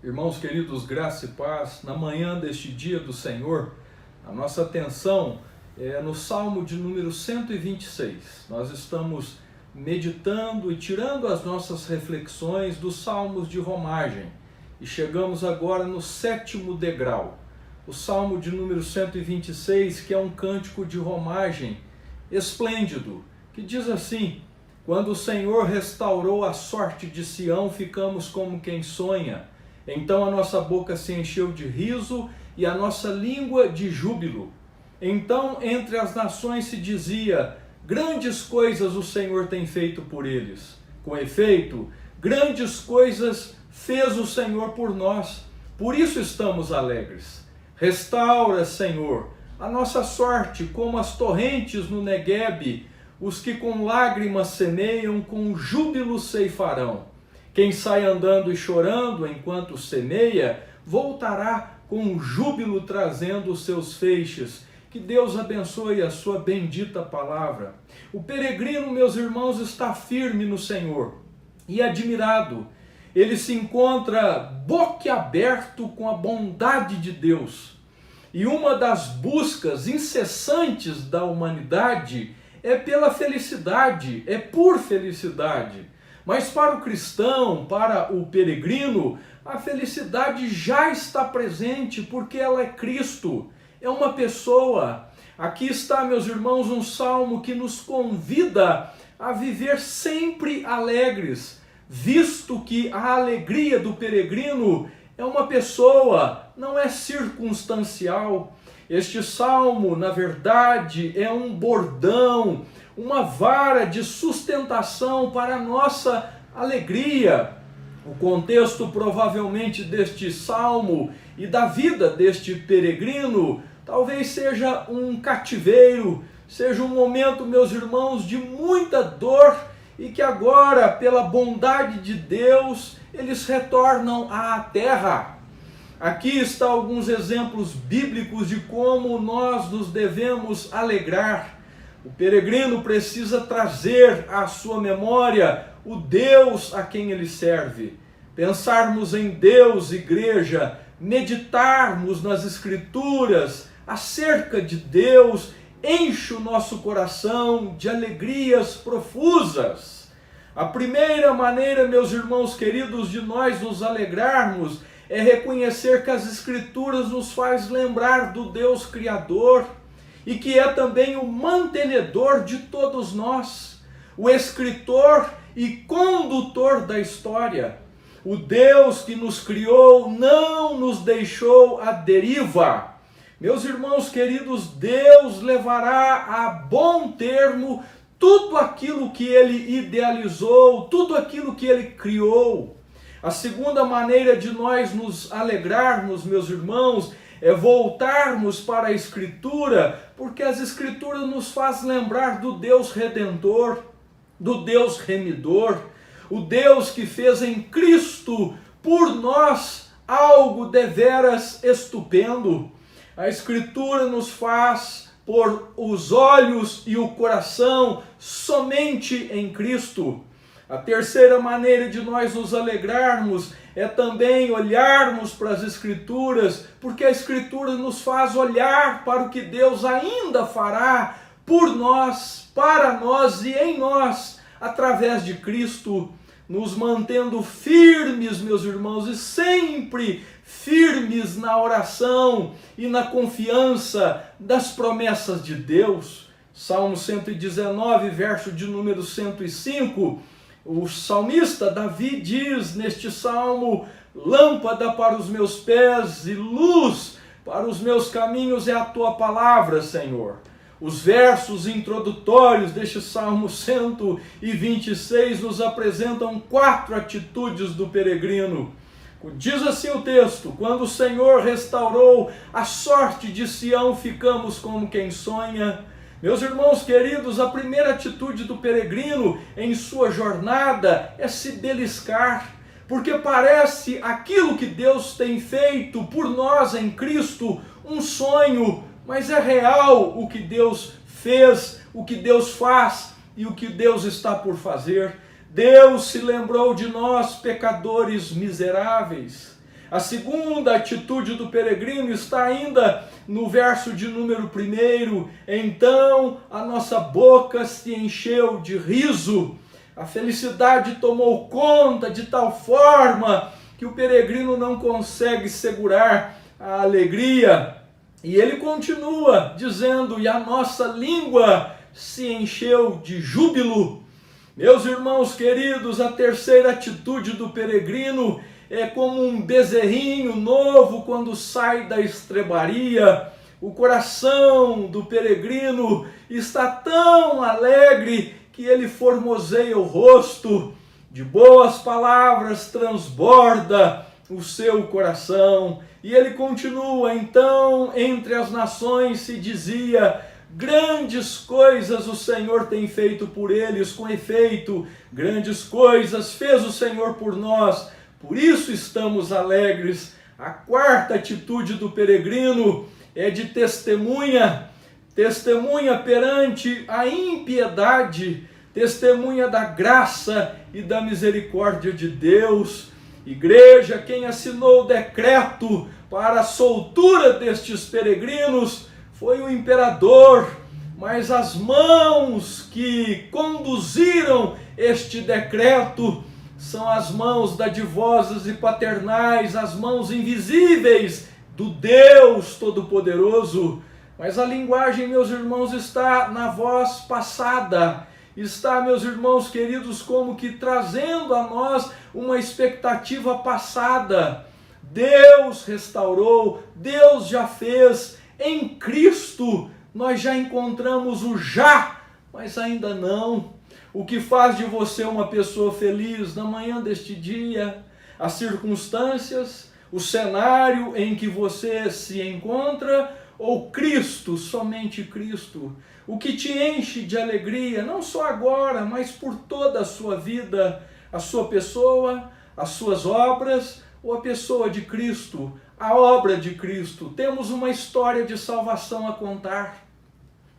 Irmãos queridos, graça e paz, na manhã deste dia do Senhor, a nossa atenção é no Salmo de número 126. Nós estamos meditando e tirando as nossas reflexões dos Salmos de romagem e chegamos agora no 7º degrau, o Salmo de número 126, que é um cântico de romagem esplêndido, que diz assim: quando o Senhor restaurou a sorte de Sião, ficamos como quem sonha. Então a nossa boca se encheu de riso e a nossa língua de júbilo. Então entre as nações se dizia: grandes coisas o Senhor tem feito por eles. Com efeito, grandes coisas fez o Senhor por nós. Por isso estamos alegres. Restaura, Senhor, a nossa sorte como as torrentes no Neguebe. Os que com lágrimas semeiam, com júbilo ceifarão. Quem sai andando e chorando enquanto semeia, voltará com júbilo trazendo os seus feixes. Que Deus abençoe a sua bendita palavra. O peregrino, meus irmãos, está firme no Senhor e admirado. Ele se encontra boquiaberto com a bondade de Deus. E uma das buscas incessantes da humanidade é pela felicidade, é por felicidade. Mas para o cristão, para o peregrino, a felicidade já está presente porque ela é Cristo, é uma pessoa. Aqui está, meus irmãos, um salmo que nos convida a viver sempre alegres, visto que a alegria do peregrino é uma pessoa, não é circunstancial. Este salmo, na verdade, é um bordão, uma vara de sustentação para a nossa alegria. O contexto provavelmente deste salmo e da vida deste peregrino talvez seja um cativeiro, seja um momento, meus irmãos, de muita dor e que agora, pela bondade de Deus, eles retornam à terra. Aqui estão alguns exemplos bíblicos de como nós nos devemos alegrar. O peregrino precisa trazer à sua memória o Deus a quem ele serve. Pensarmos em Deus, igreja, meditarmos nas Escrituras acerca de Deus, enche o nosso coração de alegrias profusas. A primeira maneira, meus irmãos queridos, de nós nos alegrarmos é reconhecer que as Escrituras nos faz lembrar do Deus Criador e que é também o mantenedor de todos nós, o escritor e condutor da história. O Deus que nos criou não nos deixou à deriva. Meus irmãos queridos, Deus levará a bom termo tudo aquilo que Ele idealizou, tudo aquilo que Ele criou. A segunda maneira de nós nos alegrarmos, meus irmãos, é voltarmos para a Escritura, porque as Escrituras nos faz lembrar do Deus Redentor, do Deus Remidor, o Deus que fez em Cristo por nós algo deveras estupendo. A Escritura nos faz pôr os olhos e o coração somente em Cristo. A terceira maneira de nós nos alegrarmos é também olharmos para as Escrituras, porque a Escritura nos faz olhar para o que Deus ainda fará por nós, para nós e em nós, através de Cristo, nos mantendo firmes, meus irmãos, e sempre firmes na oração e na confiança das promessas de Deus. Salmo 119, verso de número 105, o salmista Davi diz neste salmo: lâmpada para os meus pés e luz para os meus caminhos é a tua palavra, Senhor. Os versos introdutórios deste salmo 126 nos apresentam 4 atitudes do peregrino. Diz assim o texto: quando o Senhor restaurou a sorte de Sião, ficamos como quem sonha. Meus irmãos queridos, a primeira atitude do peregrino em sua jornada é se beliscar, porque parece aquilo que Deus tem feito por nós em Cristo um sonho, mas é real o que Deus fez, o que Deus faz e o que Deus está por fazer. Deus se lembrou de nós, pecadores miseráveis. A segunda atitude do peregrino está ainda no verso de número 1. Então a nossa boca se encheu de riso. A felicidade tomou conta de tal forma que o peregrino não consegue segurar a alegria. E ele continua dizendo, e a nossa língua se encheu de júbilo. Meus irmãos queridos, a terceira atitude do peregrino é como um bezerrinho novo quando sai da estrebaria. O coração do peregrino está tão alegre que ele formoseia o rosto. De boas palavras transborda o seu coração. E ele continua, então, entre as nações se dizia, grandes coisas o Senhor tem feito por eles, com efeito, grandes coisas fez o Senhor por nós, por isso estamos alegres. A quarta atitude do peregrino é de testemunha perante a impiedade, testemunha da graça e da misericórdia de Deus. Igreja, quem assinou o decreto para a soltura destes peregrinos foi o imperador, mas as mãos que conduziram este decreto são as mãos dadivosas e paternais, as mãos invisíveis do Deus Todo-Poderoso. Mas a linguagem, meus irmãos, está na voz passada. Está, meus irmãos queridos, como que trazendo a nós uma expectativa passada. Deus restaurou, Deus já fez. Em Cristo nós já encontramos o já, mas ainda não. O que faz de você uma pessoa feliz na manhã deste dia? As circunstâncias, o cenário em que você se encontra, ou Cristo, somente Cristo? O que te enche de alegria, não só agora, mas por toda a sua vida, a sua pessoa, as suas obras, ou a pessoa de Cristo, a obra de Cristo. Temos uma história de salvação a contar,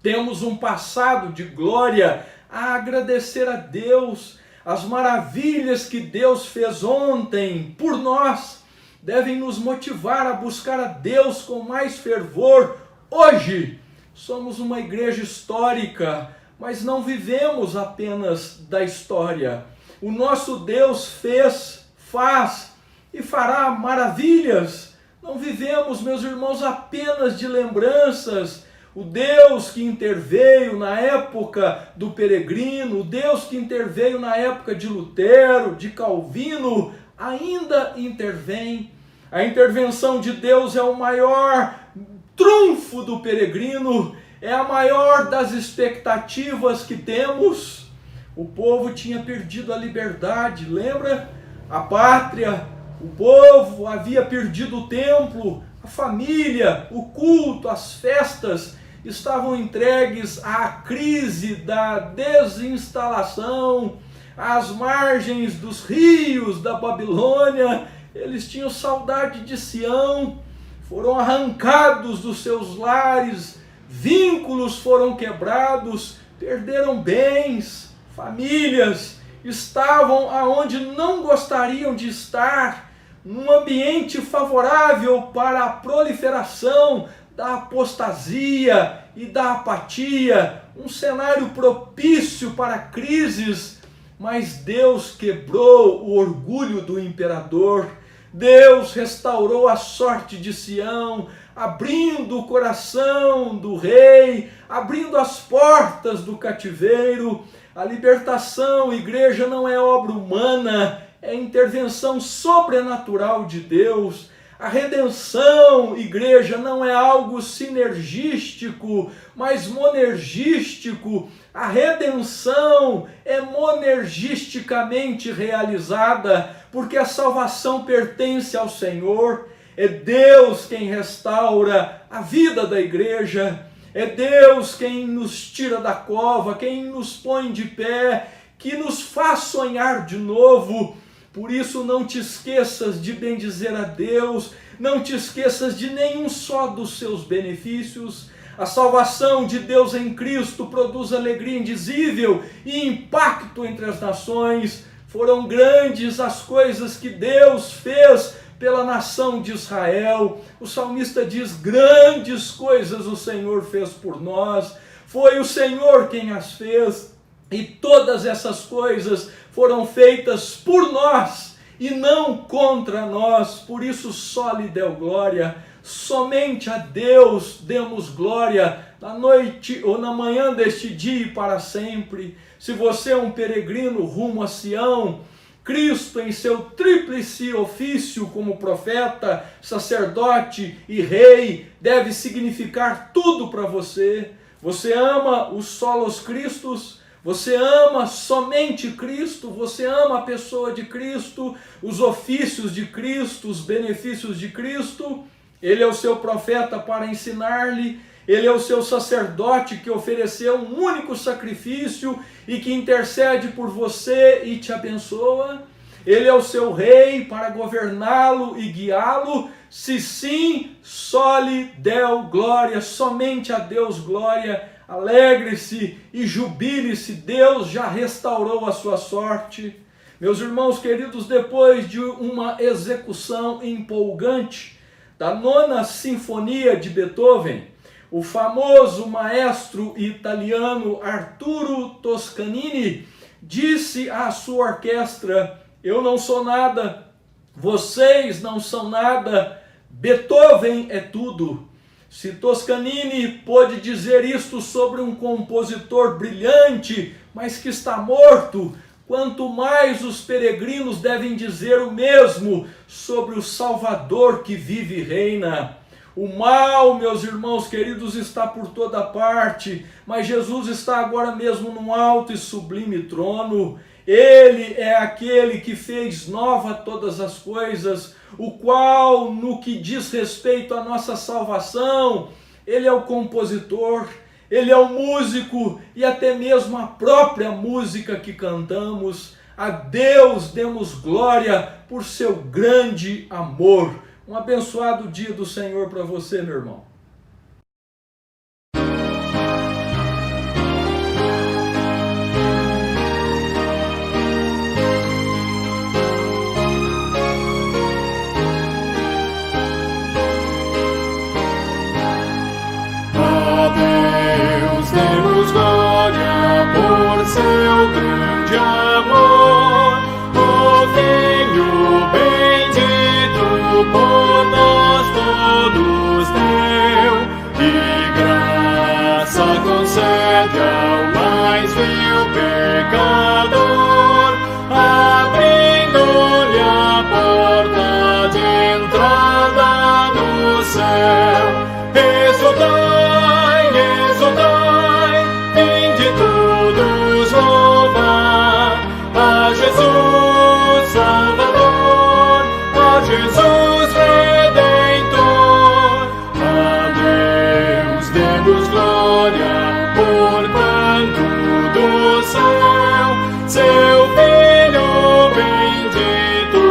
temos um passado de glória a agradecer a Deus. As maravilhas que Deus fez ontem por nós devem nos motivar a buscar a Deus com mais fervor hoje. Somos uma igreja histórica, mas não vivemos apenas da história. O nosso Deus fez, faz e fará maravilhas. Não vivemos, meus irmãos, apenas de lembranças. O Deus que interveio na época do peregrino, o Deus que interveio na época de Lutero, de Calvino, ainda intervém. A intervenção de Deus é o maior trunfo do peregrino, é a maior das expectativas que temos. O povo tinha perdido a liberdade, lembra? A pátria, o povo havia perdido o templo, a família, o culto, as festas estavam entregues à crise da desinstalação, às margens dos rios da Babilônia. Eles tinham saudade de Sião, foram arrancados dos seus lares, vínculos foram quebrados, perderam bens, famílias, estavam aonde não gostariam de estar, num ambiente favorável para a proliferação da apostasia e da apatia, um cenário propício para crises, mas Deus quebrou o orgulho do imperador. Deus restaurou a sorte de Sião, abrindo o coração do rei, abrindo as portas do cativeiro. A libertação, igreja, não é obra humana, é intervenção sobrenatural de Deus. A redenção, igreja, não é algo sinergístico, mas monergístico. A redenção é monergisticamente realizada, porque a salvação pertence ao Senhor. É Deus quem restaura a vida da igreja. É Deus quem nos tira da cova, quem nos põe de pé, que nos faz sonhar de novo. Por isso não te esqueças de bendizer a Deus, não te esqueças de nenhum só dos seus benefícios. A salvação de Deus em Cristo produz alegria indizível e impacto entre as nações. Foram grandes as coisas que Deus fez pela nação de Israel. O salmista diz: grandes coisas o Senhor fez por nós, foi o Senhor quem as fez, e todas essas coisas foram feitas por nós e não contra nós. Por isso só lhe deu glória, somente a Deus demos glória, na noite ou na manhã deste dia e para sempre. Se você é um peregrino rumo a Sião, Cristo, em seu tríplice ofício como profeta, sacerdote e rei, deve significar tudo para você. Você ama os solos Cristos, você ama somente Cristo, você ama a pessoa de Cristo, os ofícios de Cristo, os benefícios de Cristo. Ele é o seu profeta para ensinar-lhe, ele é o seu sacerdote que ofereceu um único sacrifício e que intercede por você e te abençoa. Ele é o seu rei para governá-lo e guiá-lo. Se sim, só lhe deu glória, somente a Deus glória. Alegre-se e jubile-se, Deus já restaurou a sua sorte. Meus irmãos queridos, depois de uma execução empolgante da 9ª Sinfonia de Beethoven, o famoso maestro italiano Arturo Toscanini disse à sua orquestra: eu não sou nada, vocês não são nada, Beethoven é tudo. Se Toscanini pôde dizer isto sobre um compositor brilhante, mas que está morto, quanto mais os peregrinos devem dizer o mesmo sobre o Salvador que vive e reina. O mal, meus irmãos queridos, está por toda parte, mas Jesus está agora mesmo num alto e sublime trono. Ele é aquele que fez nova todas as coisas, o qual, no que diz respeito à nossa salvação, ele é o compositor, ele é o músico e até mesmo a própria música que cantamos. A Deus demos glória por seu grande amor. Um abençoado dia do Senhor para você, meu irmão. A Deus demos glória por seu grande amor, o Filho bendito por nós todos deu, e graça concede ao mais vil pecador, abrindo-lhe a porta de entrada no céu. Exultai, exultai, vinde todos louvar a Jesus Salvador, a Jesus Redentor. A Deus demos glória por quanto do céu seu Filho bendito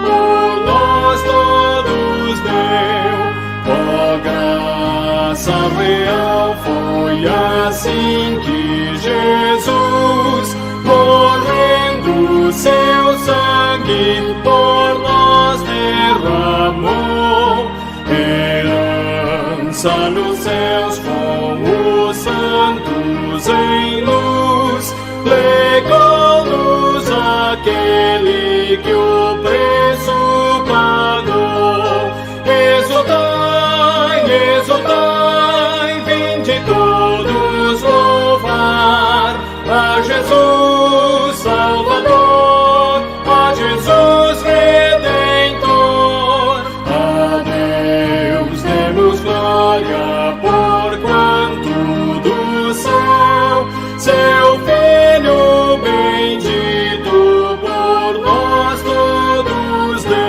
por nós todos deu. Ó graça real, foi assim que Jesus, morrendo seu sangue por nós derramou. Herança nos céus com os santos em luz, legou-nos aquele que o preço pagou. Exultai, exultai, vinde todos louvar a Jesus Salvador, a Jesus Redentor. A Deus demos glória por quanto do céu seu Filho bendito por nós todos deu.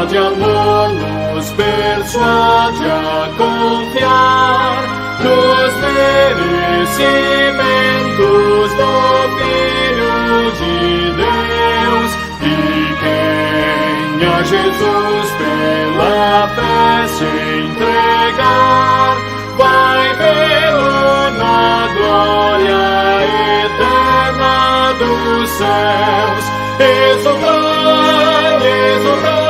De amor nos persuade a confiar nos merecimentos do Filho de Deus, e quem a Jesus pela fé se entregar vai vê-lo céus. Exultai, exultai.